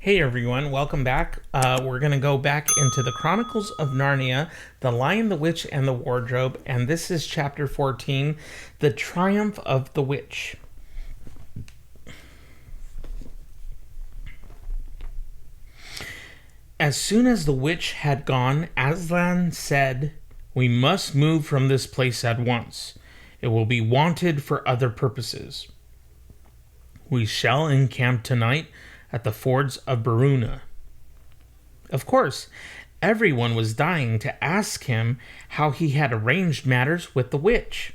Hey everyone, welcome back. We're going to go back into the Chronicles of Narnia, The Lion, the Witch, and the Wardrobe, and this is chapter 14, The Triumph of the Witch. As soon as the witch had gone, Aslan said, "We must move from this place at once. It will be wanted for other purposes. We shall encamp tonight at the fords of Baruna." Of course, everyone was dying to ask him how he had arranged matters with the witch.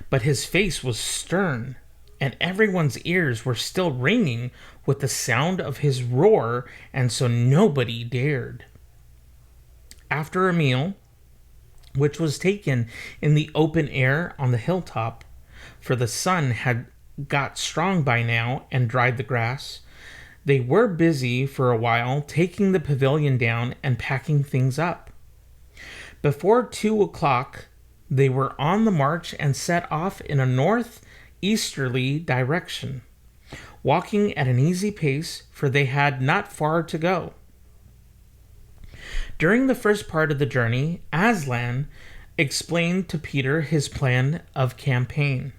But his face was stern, and everyone's ears were still ringing with the sound of his roar, and so nobody dared. After a meal, which was taken in the open air on the hilltop, for the sun had got strong by now and dried the grass, they were busy for a while taking the pavilion down and packing things up. Before 2 o'clock, they were on the march and set off in a northeasterly direction, walking at an easy pace, for they had not far to go. During the first part of the journey, Aslan explained to Peter his plan of campaign.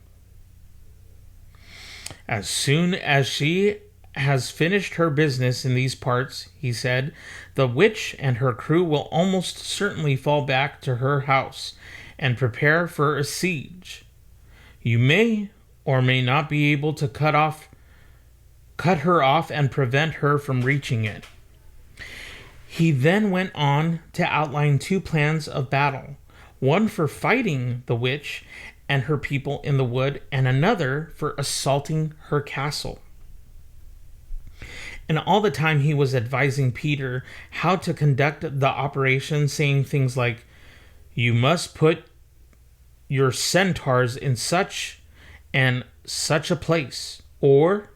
"As soon as she has finished her business in these parts," he said, "the witch and her crew will almost certainly fall back to her house and prepare for a siege. You may or may not be able to cut her off and prevent her from reaching it." He then went on to outline two plans of battle, one for fighting the witch and her people in the wood, and another for assaulting her castle. And all the time he was advising Peter how to conduct the operation, saying things like, "You must put your centaurs in such and such a place," or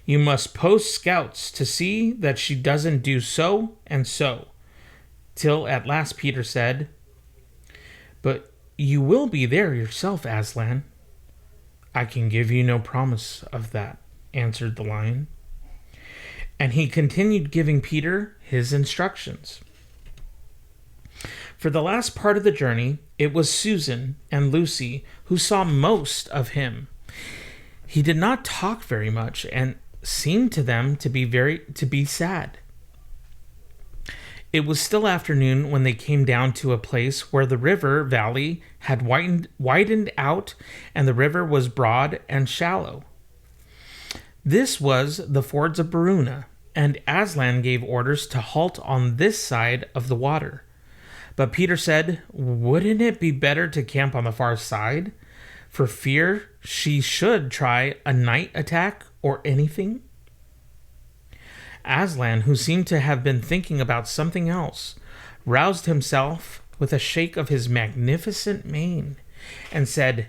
"You must post scouts to see that she doesn't do so and so," till at last Peter said, "But you will be there yourself, Aslan." "I can give you no promise of that," answered the lion. And he continued giving Peter his instructions. For the last part of the journey, it was Susan and Lucy who saw most of him. He did not talk very much and seemed to them to be sad. It was still afternoon when they came down to a place where the river valley had widened out and the river was broad and shallow. This was the fords of Baruna, and Aslan gave orders to halt on this side of the water. But Peter said, "Wouldn't it be better to camp on the far side, for fear she should try a night attack or anything?" Aslan, who seemed to have been thinking about something else, roused himself with a shake of his magnificent mane and said,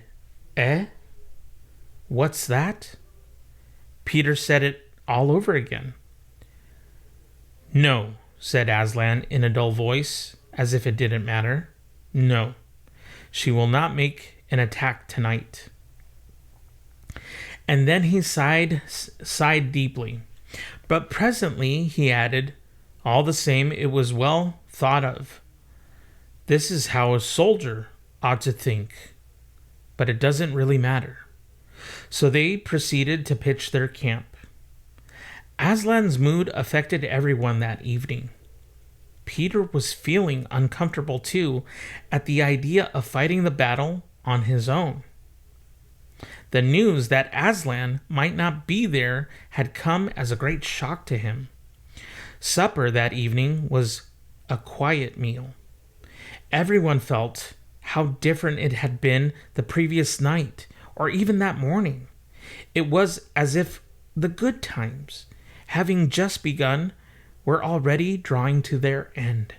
"Eh? What's that?" Peter said it all over again. "No," said Aslan in a dull voice, as if it didn't matter. "No, she will not make an attack tonight." And then he sighed deeply. But presently he added, "All the same, it was well thought of. This is how a soldier ought to think. But it doesn't really matter." So they proceeded to pitch their camp. Aslan's mood affected everyone that evening. Peter was feeling uncomfortable too at the idea of fighting the battle on his own. The news that Aslan might not be there had come as a great shock to him. Supper that evening was a quiet meal. Everyone felt how different it had been the previous night, or even that morning. It was as if the good times, having just begun, were already drawing to their end.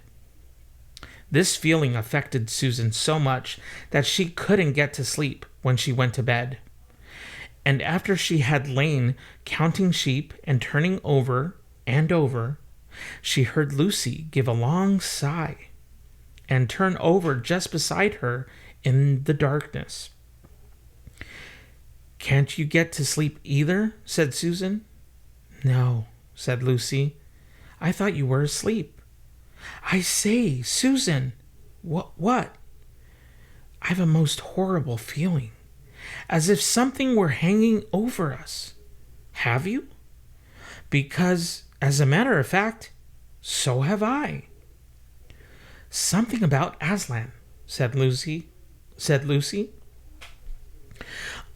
This feeling affected Susan so much that she couldn't get to sleep when she went to bed. And after she had lain counting sheep and turning over and over, she heard Lucy give a long sigh and turn over just beside her in the darkness. "Can't you get to sleep either?" said Susan. "No," said Lucy. "I thought you were asleep." "I say, Susan." What? "I have a most horrible feeling, as if something were hanging over us." "Have you?" "Because, as a matter of fact, so have I." "Something about Aslan," said Lucy.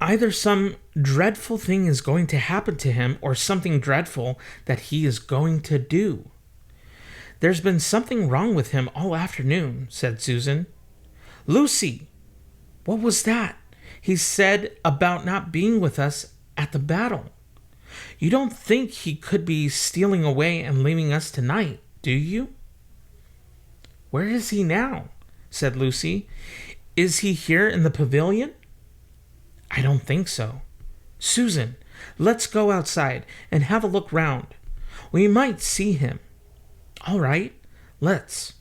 "Either some dreadful thing is going to happen to him, or something dreadful that he is going to do." "There's been something wrong with him all afternoon," said Susan. "Lucy, what was that he said about not being with us at the battle? You don't think he could be stealing away and leaving us tonight, do you?" "Where is he now?" said Lucy. "Is he here in the pavilion?" "I don't think so. Susan, let's go outside and have a look round. We might see him." "All right, let's,"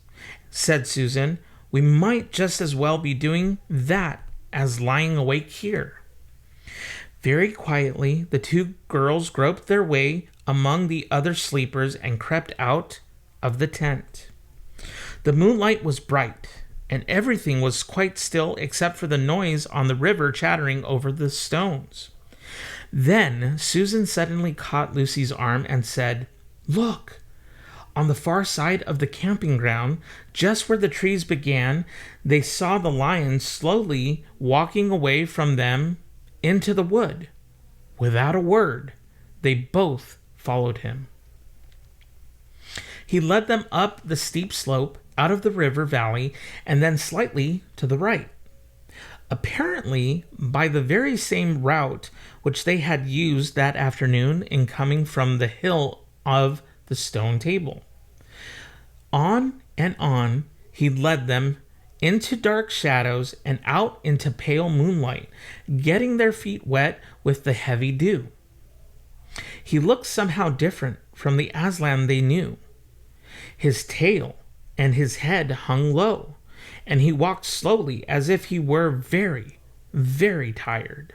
said Susan. "We might just as well be doing that as lying awake here." Very quietly, the two girls groped their way among the other sleepers and crept out of the tent. The moonlight was bright, and everything was quite still except for the noise on the river chattering over the stones. Then Susan suddenly caught Lucy's arm and said, "Look! On the far side of the camping ground, just where the trees began, they saw the lion slowly walking away from them into the wood. Without a word, they both followed him. He led them up the steep slope out of the river valley and then slightly to the right, apparently by the very same route which they had used that afternoon in coming from the hill of the stone table. On and on he led them into dark shadows and out into pale moonlight, getting their feet wet with the heavy dew. He looked somehow different from the Aslan they knew. His tail and his head hung low, and he walked slowly as if he were very, very tired.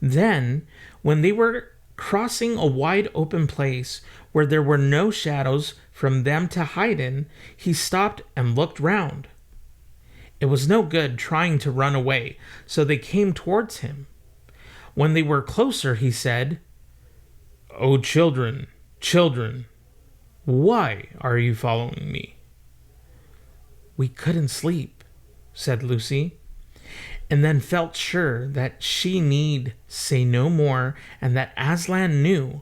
Then, when they were crossing a wide open place where there were no shadows from them to hide in, he stopped and looked round. It was no good trying to run away, so they came towards him. When they were closer, he said, "Oh, children, children, why are you following me?" "We couldn't sleep," said Lucy, and then felt sure that she need say no more and that Aslan knew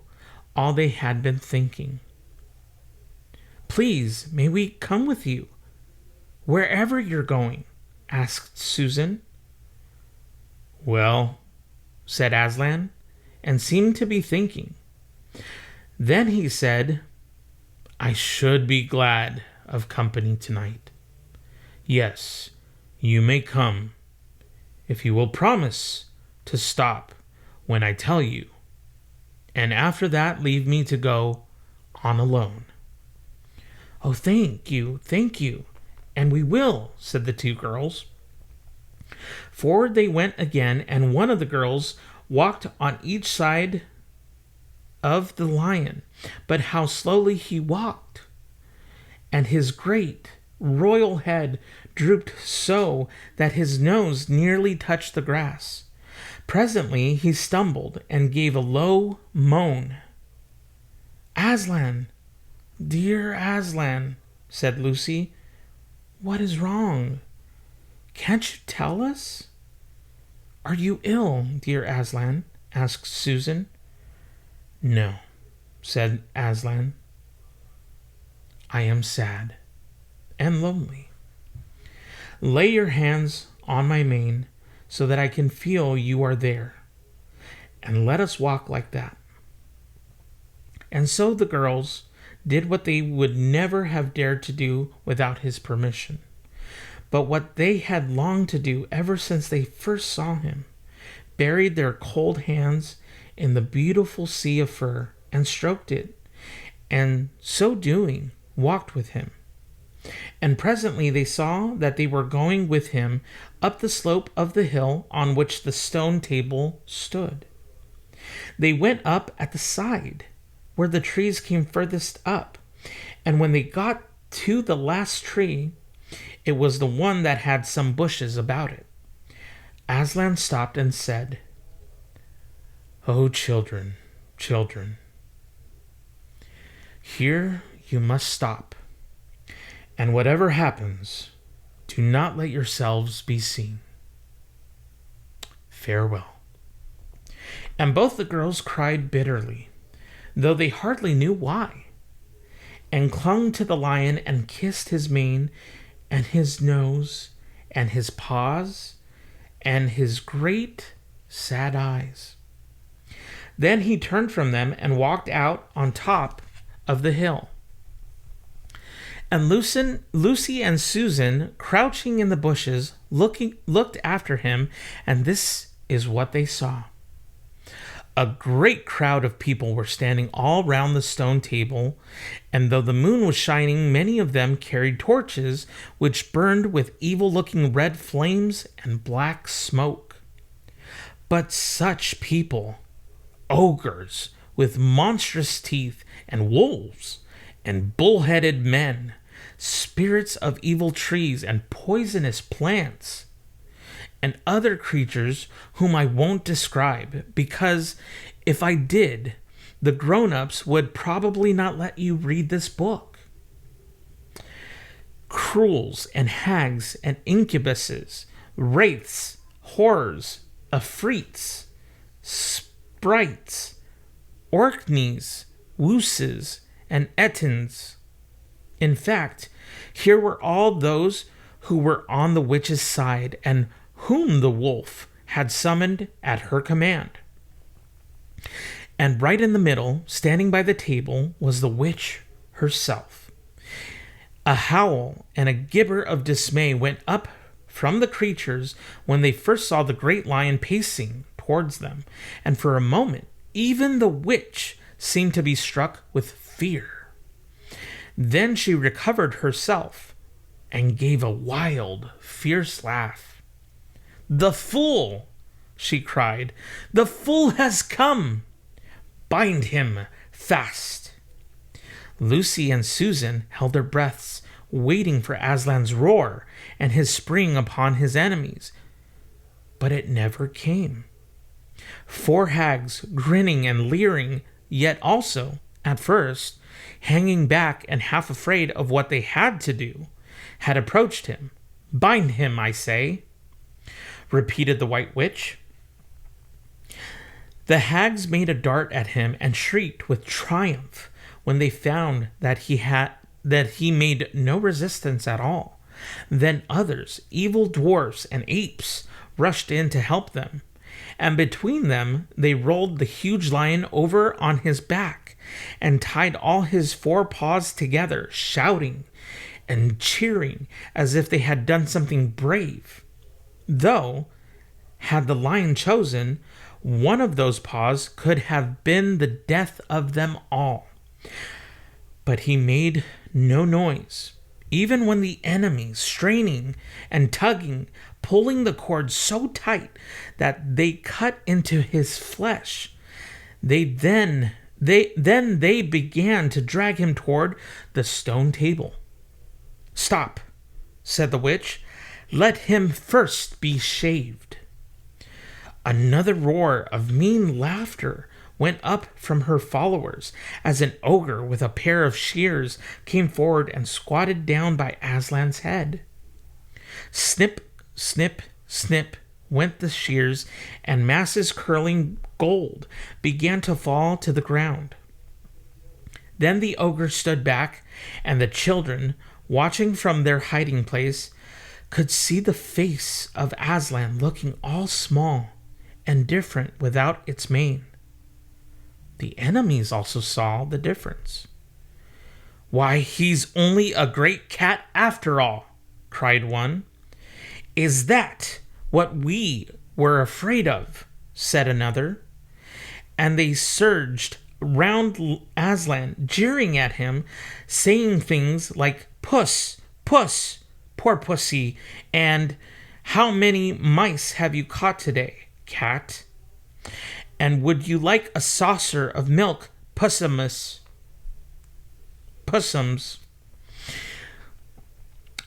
all they had been thinking. "Please, may we come with you, wherever you're going?" asked Susan. "Well," said Aslan, and seemed to be thinking. Then he said, "I should be glad of company tonight. Yes, you may come, if you will promise to stop when I tell you, and after that leave me to go on alone." "Oh, thank you, and we will," said the two girls. Forward they went again, and one of the girls walked on each side of the lion, but how slowly he walked! And his great royal head drooped so that his nose nearly touched the grass. Presently he stumbled and gave a low moan. "Aslan, dear Aslan," said Lucy, "what is wrong? Can't you tell us?" "Are you ill, dear Aslan?" asked Susan. "No," said Aslan. "I am sad and lonely. Lay your hands on my mane so that I can feel you are there, and let us walk like that." And so the girls did what they would never have dared to do without his permission, but what they had longed to do ever since they first saw him: buried their cold hands in the beautiful sea of fur and stroked it, and so doing walked with him. And presently they saw that they were going with him up the slope of the hill on which the stone table stood. They went up at the side, where the trees came furthest up. And when they got to the last tree, it was the one that had some bushes about it. Aslan stopped and said, "Oh, children, children, here you must stop, and whatever happens, do not let yourselves be seen. Farewell." And both the girls cried bitterly, though they hardly knew why, and clung to the lion and kissed his mane and his nose and his paws and his great sad eyes. Then he turned from them and walked out on top of the hill. And Lucy and Susan, crouching in the bushes, looked after him, and this is what they saw. A great crowd of people were standing all round the stone table, and though the moon was shining, many of them carried torches which burned with evil-looking red flames and black smoke. But such people, ogres with monstrous teeth, and wolves, and bull-headed men, spirits of evil trees and poisonous plants, and other creatures whom I won't describe, because if I did, the grown-ups would probably not let you read this book. Cruels and hags and incubuses, wraiths, horrors, afrits, sprites, orkneys, wooses, and ettins. In fact, here were all those who were on the witch's side and whom the wolf had summoned at her command. And right in the middle, standing by the table, was the witch herself. A howl and a gibber of dismay went up from the creatures when they first saw the great lion pacing towards them, and for a moment even the witch seemed to be struck with fear. Then she recovered herself and gave a wild, fierce laugh. "The fool!" she cried. "The fool has come! Bind him fast!" Lucy and Susan held their breaths, waiting for Aslan's roar and his spring upon his enemies. But it never came. 4 hags, grinning and leering, yet also, at first, hanging back and half afraid of what they had to do, had approached him. "Bind him, I say," repeated the White Witch. The hags made a dart at him and shrieked with triumph when they found that he made no resistance at all. Then others, evil dwarfs and apes, rushed in to help them, and between them they rolled the huge lion over on his back and tied all his 4 paws together, shouting and cheering as if they had done something brave. Though, had the lion chosen, one of those paws could have been the death of them all. But he made no noise, even when the enemies, straining and tugging, pulling the cord so tight that they cut into his flesh. They began to drag him toward the stone table. "Stop," said the witch. "Let him first be shaved." Another roar of mean laughter went up from her followers as an ogre with a pair of shears came forward and squatted down by Aslan's head. Snip, snip, snip went the shears, and masses curling gold began to fall to the ground. Then the ogre stood back, and the children, watching from their hiding place, could see the face of Aslan looking all small and different without its mane. The enemies also saw the difference. "Why, he's only a great cat after all," cried one. "Is that what we were afraid of?" said another. And they surged round Aslan, jeering at him, saying things like "Puss, puss, poor pussy," and "How many mice have you caught today, cat?" And "Would you like a saucer of milk Possums.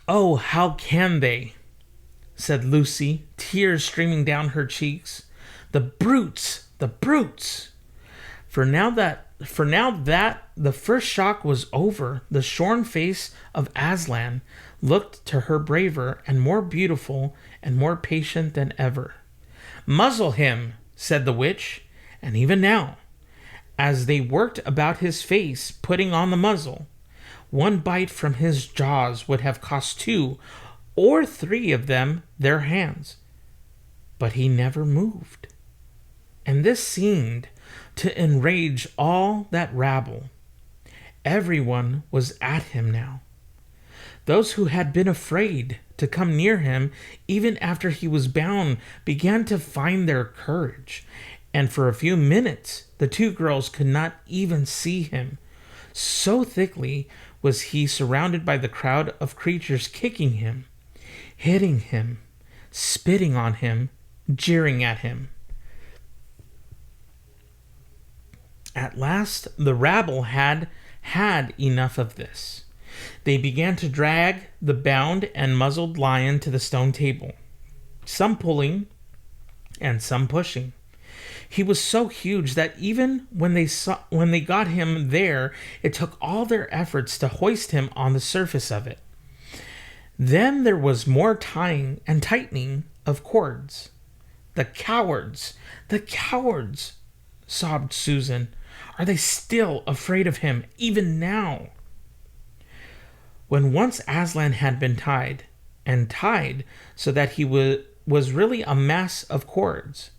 Oh, how can they? Said Lucy, tears streaming down her cheeks. The brutes! The brutes! For now that the first shock was over, the shorn face of Aslan looked to her braver and more beautiful and more patient than ever. Muzzle him, said the witch, and even now, as they worked about his face, putting on the muzzle, one bite from his jaws would have cost 2 or 3 of them their hands. But he never moved. And this seemed to enrage all that rabble. Everyone was at him now. Those who had been afraid to come near him even after he was bound began to find their courage, and for a few minutes the 2 girls could not even see him. So thickly was he surrounded by the crowd of creatures kicking him, hitting him, spitting on him, jeering at him. At last the rabble had enough of this. They began to drag the bound and muzzled lion to the stone table, some pulling and some pushing. He was so huge that even when they got him there, it took all their efforts to hoist him on the surface of it. Then there was more tying and tightening of cords. The cowards, sobbed Susan. Are they still afraid of him, even now? When once Aslan had been tied so that he was really a mass of cords,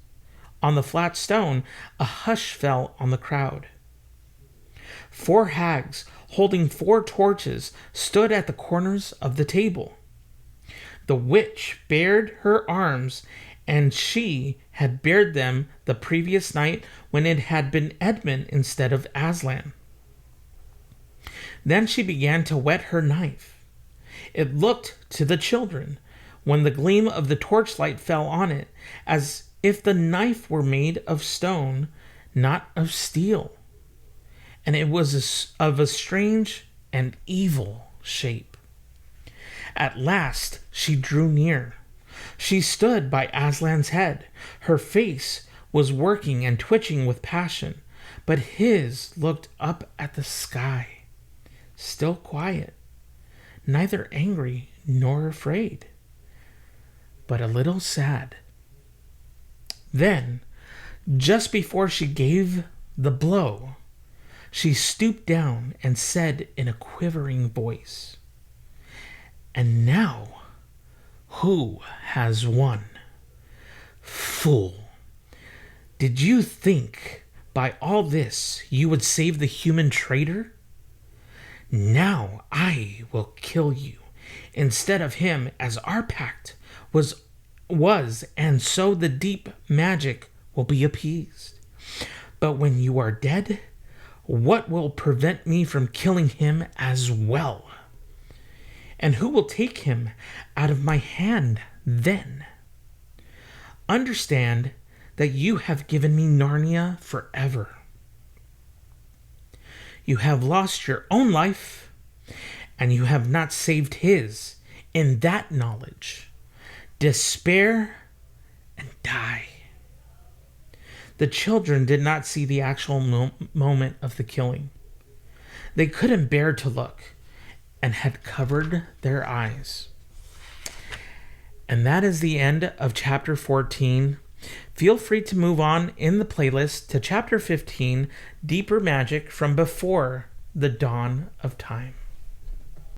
on the flat stone, a hush fell on the crowd. 4 hags, holding 4 torches, stood at the corners of the table. The witch bared her arms, and she had bared them the previous night when it had been Edmund instead of Aslan. Then she began to whet her knife. It looked to the children, when the gleam of the torchlight fell on it, as if the knife were made of stone, not of steel, and it was of a strange and evil shape. At last she drew near. She stood by Aslan's head. Her face was working and twitching with passion, but his looked up at the sky, still quiet, neither angry nor afraid, but a little sad. Then, just before she gave the blow, she stooped down and said in a quivering voice, "And now, who has won? Fool! Did you think by all this you would save the human traitor? Now I will kill you instead of him, as our pact was, and so the deep magic will be appeased. But when you are dead, what will prevent me from killing him as well? And who will take him out of my hand then? Understand that you have given me Narnia forever. You have lost your own life, and you have not saved his. In that knowledge, despair and die." The children did not see the actual moment of the killing. They couldn't bear to look and had covered their eyes. And that is the end of chapter 14. Feel free to move on in the playlist to chapter 15, Deeper Magic from Before the Dawn of Time.